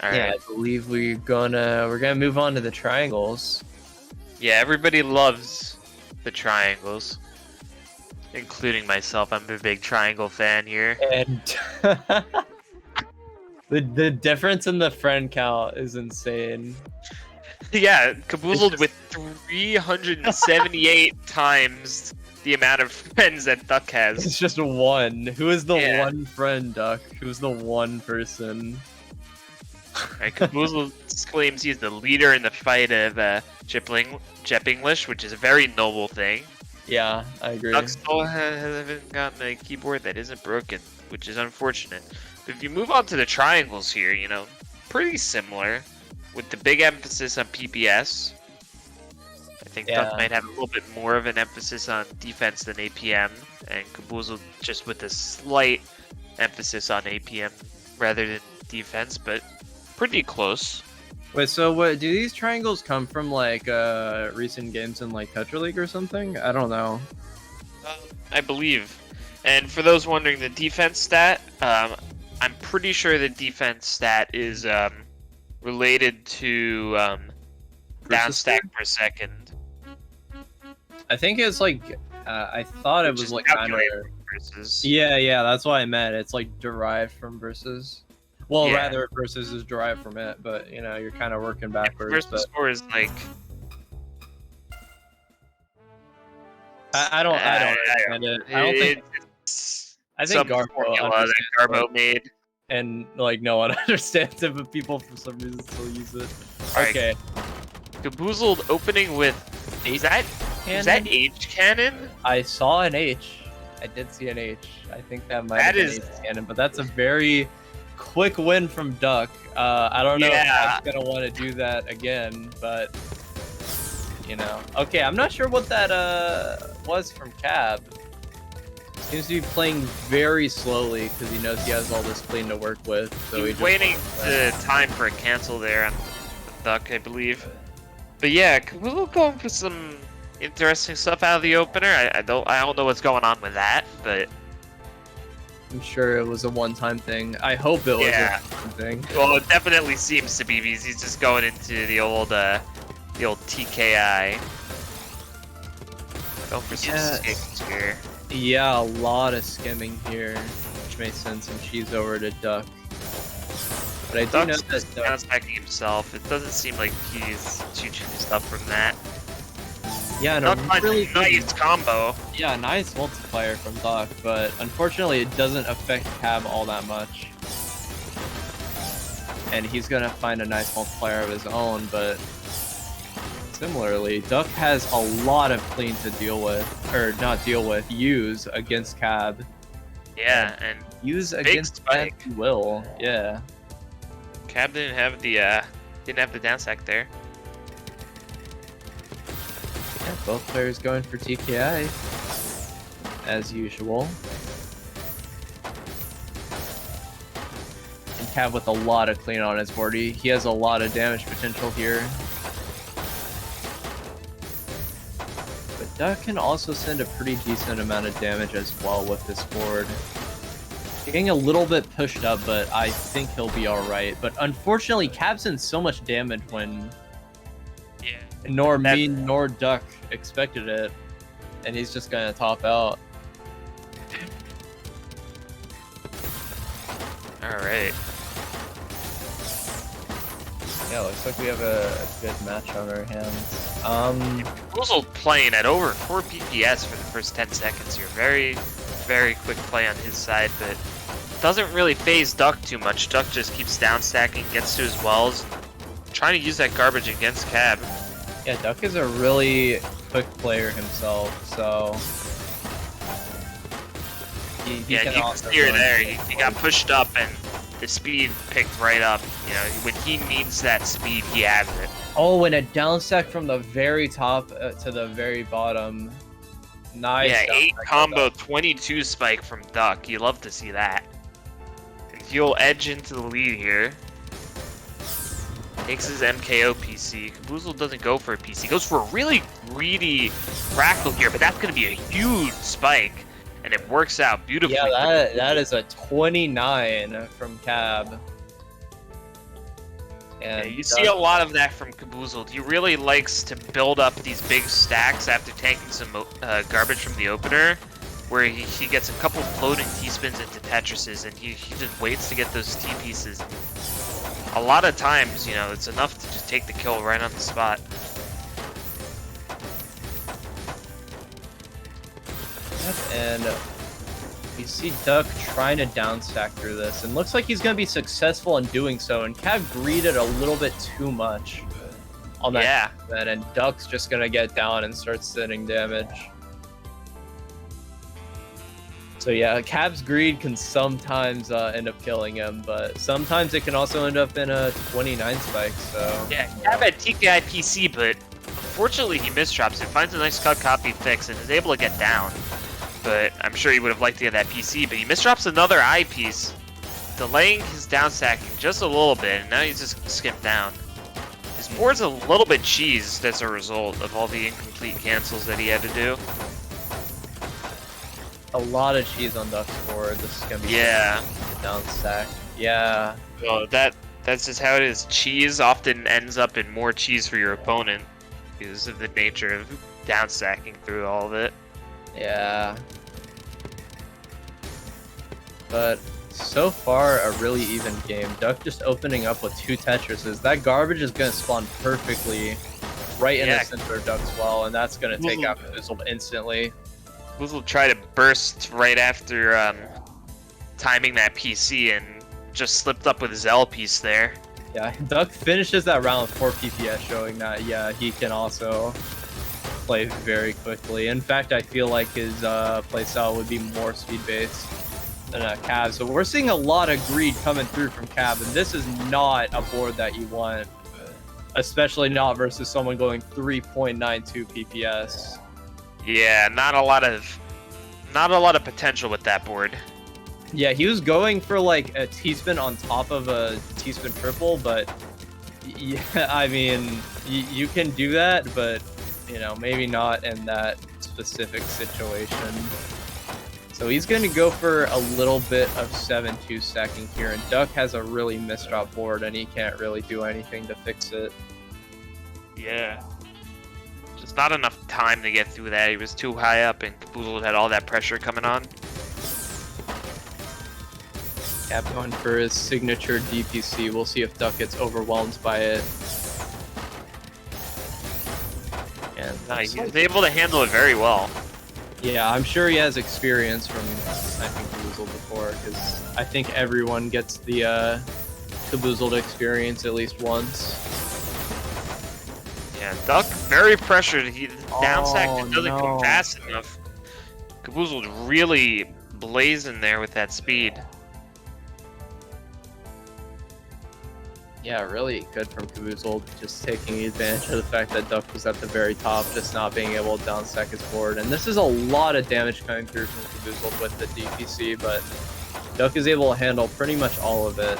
All Yeah, right. I believe we're gonna move on to the triangles. Yeah, everybody loves the triangles, including myself. I'm a big triangle fan here. And the difference in the friend count is insane. Yeah, Caboozled just- with 378 times the amount of friends that Duck has. It's just one. Who is the Yeah. one friend, Duck? Who's the one person? Right, Caboozled claims he's the leader in the fight of Jep English, which is a very noble thing. Yeah, I agree. Duck still haven't gotten a keyboard that isn't broken, which is unfortunate. But if you move on to the triangles here, you know, pretty similar, with the big emphasis on PPS. I think Yeah. Duck might have a little bit more of an emphasis on defense than APM, and Caboozled just with a slight emphasis on APM rather than defense, but pretty close. Wait, so what? Do these triangles come from like recent games in like Tetra League or something? I don't know. I believe. And for those wondering, the defense stat, I'm pretty sure the defense stat is related to down stack per second. I think it's like I thought it Which was is like kind of. calculated versus. Yeah, that's what I meant. It's like derived from versus. Well, Yeah. rather versus is derived from it, but you know you're kind of working backwards. Versus But score is like. I don't understand it. I don't think. I think some Garbo formula that understands Garbo it, made. and like no one understands it, but people for some reason still use it. Alright, Okay, Caboozled opening with. Is that cannon? H cannon? I saw an H. I did see an H. I think that might have That been is- H cannon, but that's a very quick win from Duck. I don't know Yeah. if I'm gonna want to do that again, but you know. Okay, I'm not sure what that was from Cab. Seems to be playing very slowly because he knows he has all this clean to work with. So he He's just waiting wants the time for a cancel there on Duck, I believe. But yeah, Caboozled going for some interesting stuff out of the opener. I don't know what's going on with that, but I'm sure it was a one-time thing. I hope it was Yeah. a one-time thing. well, it definitely seems to be because he's just going into the old TKI. Going for some Yes. skips here. Yeah, a lot of skimming here, which makes sense since she's over to Duck. But I do know Duck's that just Duck, counterstacking himself. It doesn't seem like he's too juiced up from that. yeah, and Duck a finds really a nice combo. yeah, nice multiplier from Duck, but unfortunately it doesn't affect Cab all that much. And he's gonna find a nice multiplier of his own, but similarly, Duck has a lot of clean to deal with, or not deal with, use against Cab. Yeah, and Use Big against Cab spike. he will, yeah. Cab didn't have the down stack there. Yeah, both players going for TKI, as usual. And Cav with a lot of clean on his board. He has a lot of damage potential here. But Duck can also send a pretty decent amount of damage as well with this board. Getting a little bit pushed up, but I think he'll be alright. But unfortunately, Cav's in so much damage when Yeah. nor That- me nor Duck expected it, and he's just gonna top out. Alright. Yeah, looks like we have a good match on our hands. Caboozled playing at over 4 PPS for the first 10 seconds here. Very, very quick play on his side, but doesn't really phase Duck too much. Duck just keeps down stacking, gets to his wells, trying to use that garbage against Cab. yeah, Duck is a really quick player himself, so he Yeah, can you can also see her run there. forward. He got pushed up and the speed picked right up. You know, when he needs that speed, he has it. Oh, and a down stack from the very top to the very bottom. Nice. Yeah, down 8 stack combo, from Duck. 22 spike from Duck. You love to see that. And he'll edge into the lead here. Takes his MKO PC. Caboozled doesn't go for a PC. Goes for a really greedy crackle here, but that's going to be a huge spike. And it works out beautifully. Yeah, that is a 29 from Cab. And you see a lot of that from Caboozled. He really likes to build up these big stacks after tanking some garbage from the opener, where he gets a couple floating T-spins into Tetrises, and he just waits to get those T-pieces. A lot of times, you know, it's enough to just take the kill right on the spot. Yep, and you see Duck trying to down stack through this, and looks like he's going to be successful in doing so, and Cav greeted a little bit too much on that, and Duck's just going to get down and start sending damage. So yeah, Cav's greed can sometimes end up killing him, but sometimes it can also end up in a 29 spike, so... Yeah, Cav had TKI PC, but unfortunately he misdrops it, finds a nice cut copy fix, and is able to get down. But I'm sure he would have liked to get that PC, but he misdrops another eye piece, delaying his down stacking just a little bit, and now he's just skipped down. His board's a little bit cheesed as a result of all the incomplete cancels that he had to do. A lot of cheese on Duck's board. This is gonna be down stack. Yeah. Well, that's just how it is. Cheese often ends up in more cheese for your opponent because of the nature of down stacking through all of it. Yeah. But so far, a really even game. Duck just opening up with 2 Tetrises. That garbage is going to spawn perfectly right in the center of Duck's well, and that's going to take out Caboozled instantly. Caboozled tried to burst right after timing that PC and just slipped up with his L piece there. Yeah, Duck finishes that round with 4 PPS, showing that, yeah, he can also play very quickly. In fact, I feel like his playstyle would be more speed-based than Cav. So we're seeing a lot of greed coming through from Cav, and this is not a board that you want, especially not versus someone going 3.92 PPS. Yeah, not a lot of potential with that board. Yeah, he was going for like a T-spin on top of a T-spin triple, but yeah, I mean, you can do that, but you know, maybe not in that specific situation. So he's going to go for a little bit of 7-2 stacking here, and Duck has a really misdrop board, and he can't really do anything to fix it. Yeah. Just not enough time to get through that. He was too high up, and Caboozled had all that pressure coming on. Cap going for his signature DPC. We'll see if Duck gets overwhelmed by it. And he's able to handle it very well. Yeah, I'm sure he has experience from sniping Caboozled before, because I think everyone gets the Caboozled experience at least once. Yeah, Duck very pressured. He downsacked doesn't come fast enough. Caboozled really blazing there with that speed. Yeah, really good from Caboozled, just taking advantage of the fact that Duck was at the very top, just not being able to downstack his board. And this is a lot of damage coming through from Caboozled with the DPC, but Duck is able to handle pretty much all of it.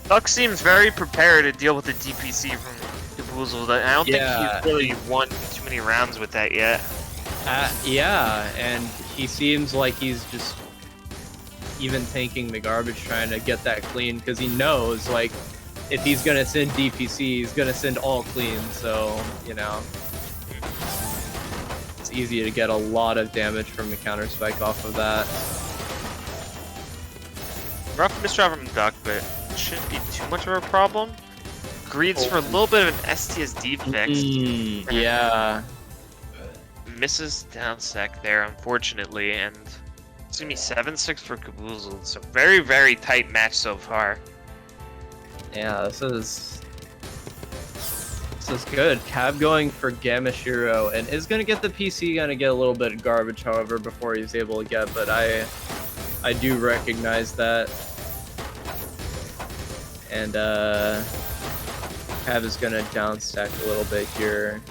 Duck seems very prepared to deal with the DPC from Caboozled. I don't think he's really won too many rounds with that yet. Yeah, and he seems like he's just even tanking the garbage, trying to get that clean, because he knows, like, if he's gonna send DPC, he's gonna send all clean, so, you know, it's easy to get a lot of damage from the counter spike off of that. Rough misdrop from Duck, but it shouldn't be too much of a problem. Greeds for a little bit of an STSD fix. Yeah. Misses downstack there, unfortunately, and it's gonna be 7-6 for Caboozled, so very, very tight match so far. Yeah, this is good. Cab going for Gamashiro, and is gonna get the PC, gonna get a little bit of garbage, however, before he's able to get, but I do recognize that. And Cab is gonna downstack a little bit here.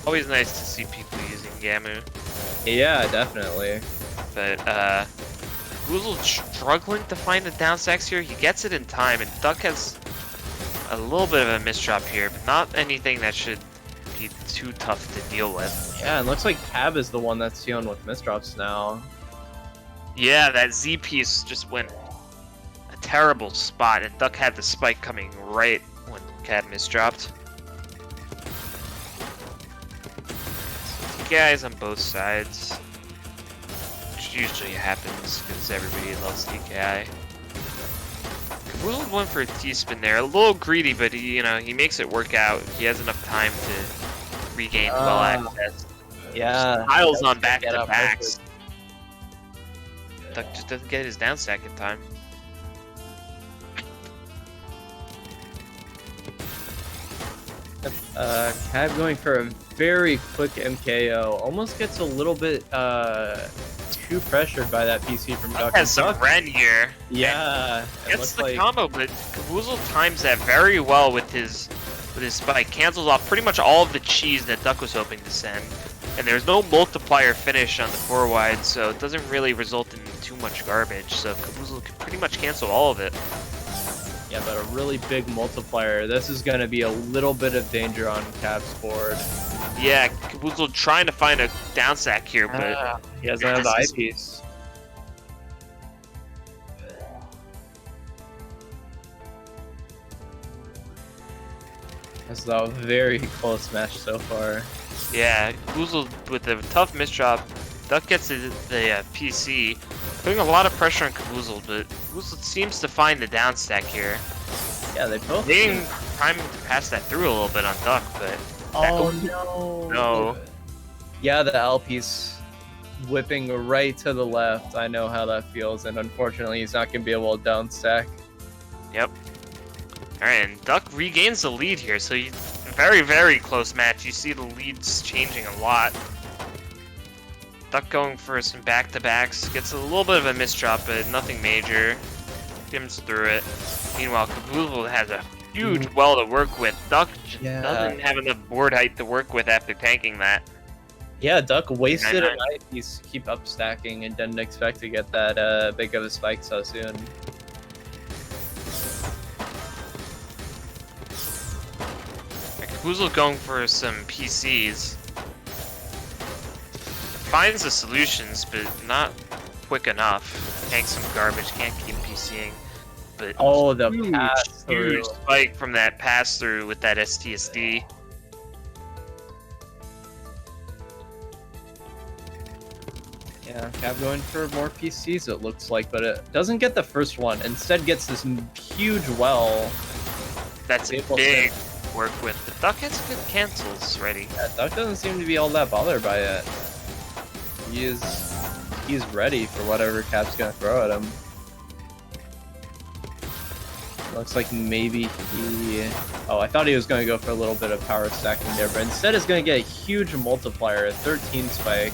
Always nice to see people using Gamu. Yeah, definitely. But Caboozled struggling to find the downstacks here. He gets it in time, and Duck has a little bit of a misdrop here, but not anything that should be too tough to deal with. Yeah, it looks like Cab is the one that's dealing with misdrops now. Yeah, that Z piece just went a terrible spot, and Duck had the spike coming right when Cab misdropped. TKIs on both sides, which usually happens because everybody loves TKI. Caboozled went for a T-spin there, a little greedy, but he, you know, he makes it work out. He has enough time to regain well access. Yeah. Piles on back to backs. Duck just doesn't get his down stack in time. Cab going for a very quick MKO. Almost gets a little bit too pressured by that PC from Duck. Has some Ren here. Yeah. Gets the combo, but Caboozled times that very well with his spike. Cancels off pretty much all of the cheese that Duck was hoping to send. And there's no multiplier finish on the 4-wide, so it doesn't really result in too much garbage. So Caboozled can pretty much cancel all of it. Yeah, but a really big multiplier. This is going to be a little bit of danger on Cab's board. Yeah, Caboozled trying to find a down stack here, but he doesn't have the eyepiece. This is a very close match so far. Yeah, Caboozled with a tough misdrop. Duck gets the PC, putting a lot of pressure on Caboozled, but Caboozled seems to find the down stack here. Yeah, they both needing time to pass that through a little bit on Duck, but no. Yeah, the L piece whipping right to the left. I know how that feels, and unfortunately, he's not gonna be able to down stack. Yep. All right, and Duck regains the lead here, so very, very close match. You see the leads changing a lot. Duck going for some back-to-backs, gets a little bit of a misdrop, but nothing major. Skims through it. Meanwhile, Caboozled has a huge well to work with. Duck just doesn't have enough board height to work with after tanking that. Yeah, Duck wasted an eyepiece, keep up stacking, and didn't expect to get that big of a spike so soon. Caboozled going for some PCs. Finds the solutions, but not quick enough. Tanks some garbage, can't keep PCing. But the pass through. Huge spike from that pass through with that STSD. Yeah, Cab going for more PCs it looks like, but it doesn't get the first one. Instead gets this huge well. That's a big work with. The Duck has good cancels ready. Yeah, Duck doesn't seem to be all that bothered by it. He's ready for whatever Cab's gonna throw at him. Looks like maybe he... Oh, I thought he was gonna go for a little bit of power stacking there, but instead is gonna get a huge multiplier, a 13 spike.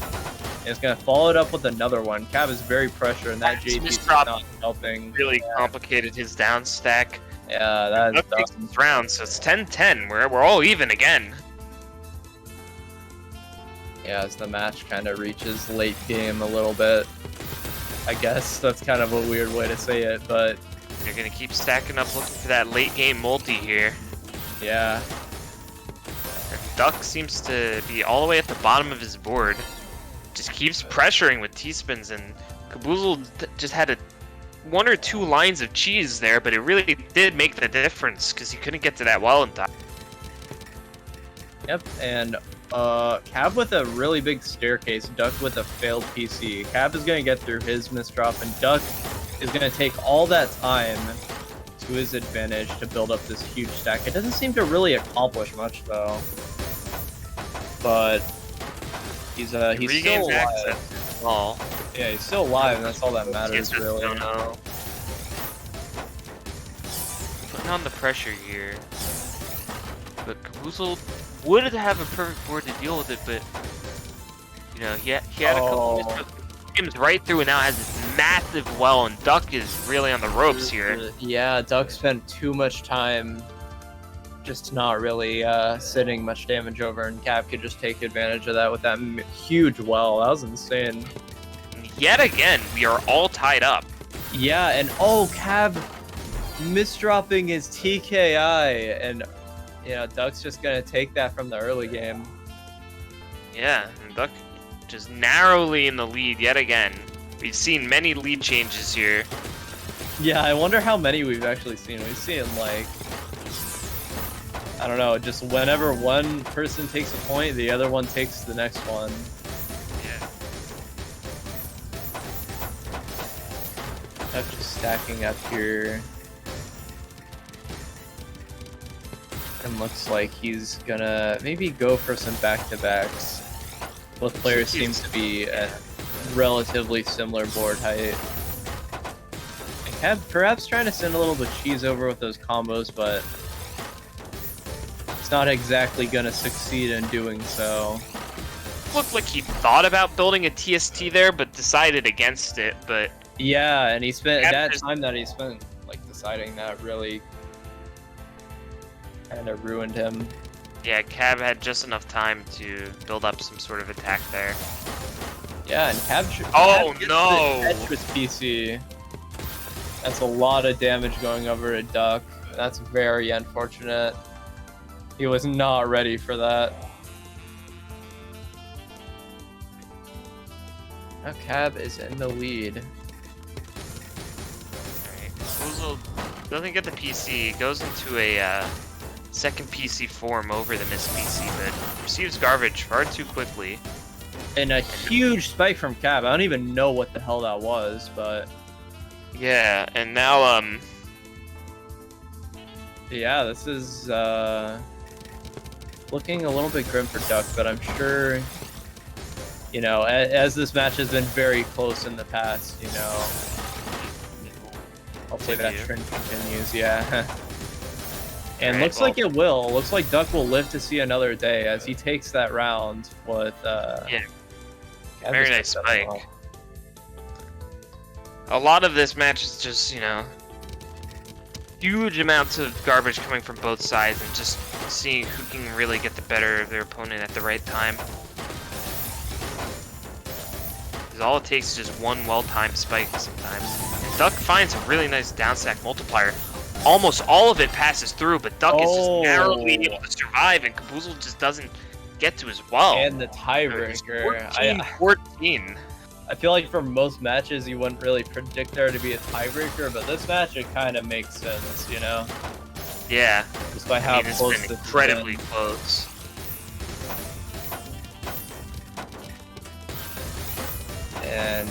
And it's gonna follow it up with another one. Cab is very pressured, and that JP is not helping. Really complicated his down stack. Yeah, that's this round, so it's 10-10. We're all even again. Yeah, as the match kind of reaches late game a little bit. I guess that's kind of a weird way to say it, but you're gonna keep stacking up, looking for that late game multi here. Yeah. And Duck seems to be all the way at the bottom of his board. Just keeps pressuring with T-spins, and Caboozled just had 1 or 2 lines of cheese there, but it really did make the difference because he couldn't get to that well in time. Yep, and Cab with a really big staircase, Duck with a failed PC. Cab is going to get through his misdrop, and Duck is going to take all that time to his advantage to build up this huge stack. It doesn't seem to really accomplish much, though. But he's still alive. Well, yeah, he's still alive, and that's all that matters, really. Putting on the pressure here. But Caboozled would have a perfect board to deal with it, but you know, he had a couple skims right through, and now has this massive well, and Duck is really on the ropes here. Yeah, Duck spent too much time just not really sitting much damage over, and Cab could just take advantage of that with that huge well. That was insane. And yet again, we are all tied up. Yeah, and Cab misdropping his TKI, and Duck's just gonna take that from the early game. Yeah, and Duck just narrowly in the lead yet again. We've seen many lead changes here. Yeah, I wonder how many we've actually seen. We've seen like I don't know, just whenever one person takes a point, the other one takes the next one. Yeah. I'm just stacking up here. And looks like he's gonna maybe go for some back-to-backs. Both players seem to be at relatively similar board height. And Cab perhaps trying to send a little bit of cheese over with those combos, but it's not exactly gonna succeed in doing so. Looked like he thought about building a TST there, but decided against it. But yeah, and he spent that just... time that he spent like deciding that really kind of ruined him. Yeah, Cab had just enough time to build up some sort of attack there. Yeah, and Cab. Oh no! Edge with PC. That's a lot of damage going over to Duck. That's very unfortunate. He was not ready for that. Now Cab is in the lead. Alright, Caboozled doesn't get the PC, goes into a second PC form over the missed PC, but receives garbage far too quickly. And a huge spike from Cab. I don't even know what the hell that was, but... Yeah, and now, yeah, this is, looking a little bit grim for Duck, but I'm sure, you know, as this match has been very close in the past, you know, hopefully that trend continues, yeah. And right, looks like it will. Looks like Duck will live to see another day as he takes that round with, yeah, Cab very nice spike. well. A lot of this match is just, you know, huge amounts of garbage coming from both sides and just seeing who can really get the better of their opponent at the right time. Because all it takes is just one well-timed spike sometimes. And Duck finds a really nice downstack multiplier. Almost all of it passes through, but Duck is just narrowly able to survive, and Caboozled just doesn't get to his well. And the tiebreaker. 14-14. I feel like for most matches you wouldn't really predict there to be a tiebreaker, but this match it kind of makes sense, you know? Yeah. Just by how it's close been this incredibly has close. been. And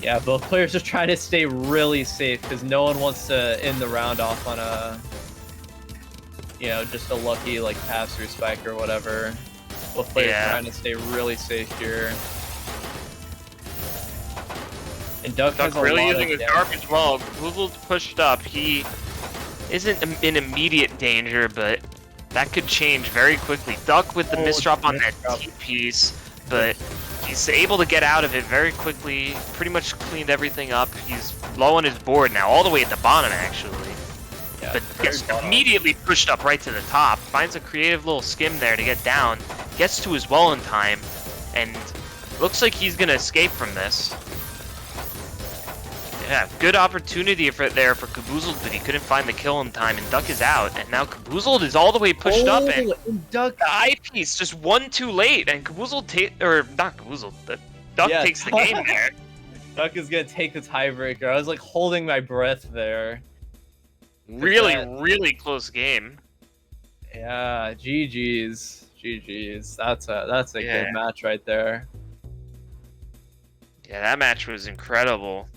yeah, both players are trying to stay really safe because no one wants to end the round off on a, you know, just a lucky like pass-through spike or whatever. Both players trying to stay really safe here. And Duck has a really lot using of his garbage well. Caboozled pushed up. He isn't in immediate danger, but that could change very quickly. Duck with the misdrop on that T piece, but he's able to get out of it very quickly. Pretty much cleaned everything up. He's low on his board now, all the way at the bottom actually. Yeah, but gets immediately pushed up right to the top. Finds a creative little skim there to get down. Gets to his well in time, and looks like he's gonna escape from this. Yeah, good opportunity there for Caboozled, but he couldn't find the kill in time, and Duck is out. And now Caboozled is all the way pushed up, and Duck, the eyepiece just one too late, and Caboozled not Caboozled, Duck takes the game there. Duck is gonna take the tiebreaker. I was like holding my breath there. Really close game. Yeah, GG's. That's a good match right there. Yeah, that match was incredible.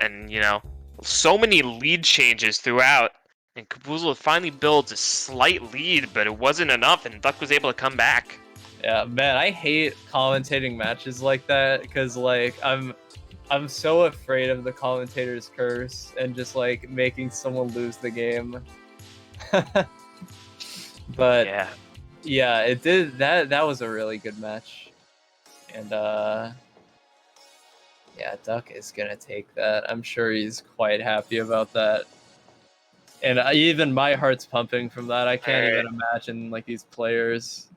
And, you know, so many lead changes throughout. And Caboozled finally builds a slight lead, but it wasn't enough, and Duck was able to come back. Yeah, man, I hate commentating matches like that, because, like, I'm so afraid of the commentator's curse and just, like, making someone lose the game. But, yeah, it did, that was a really good match. And, yeah, Duck is gonna take that. I'm sure he's quite happy about that. And even my heart's pumping from that. I can't even imagine like these players.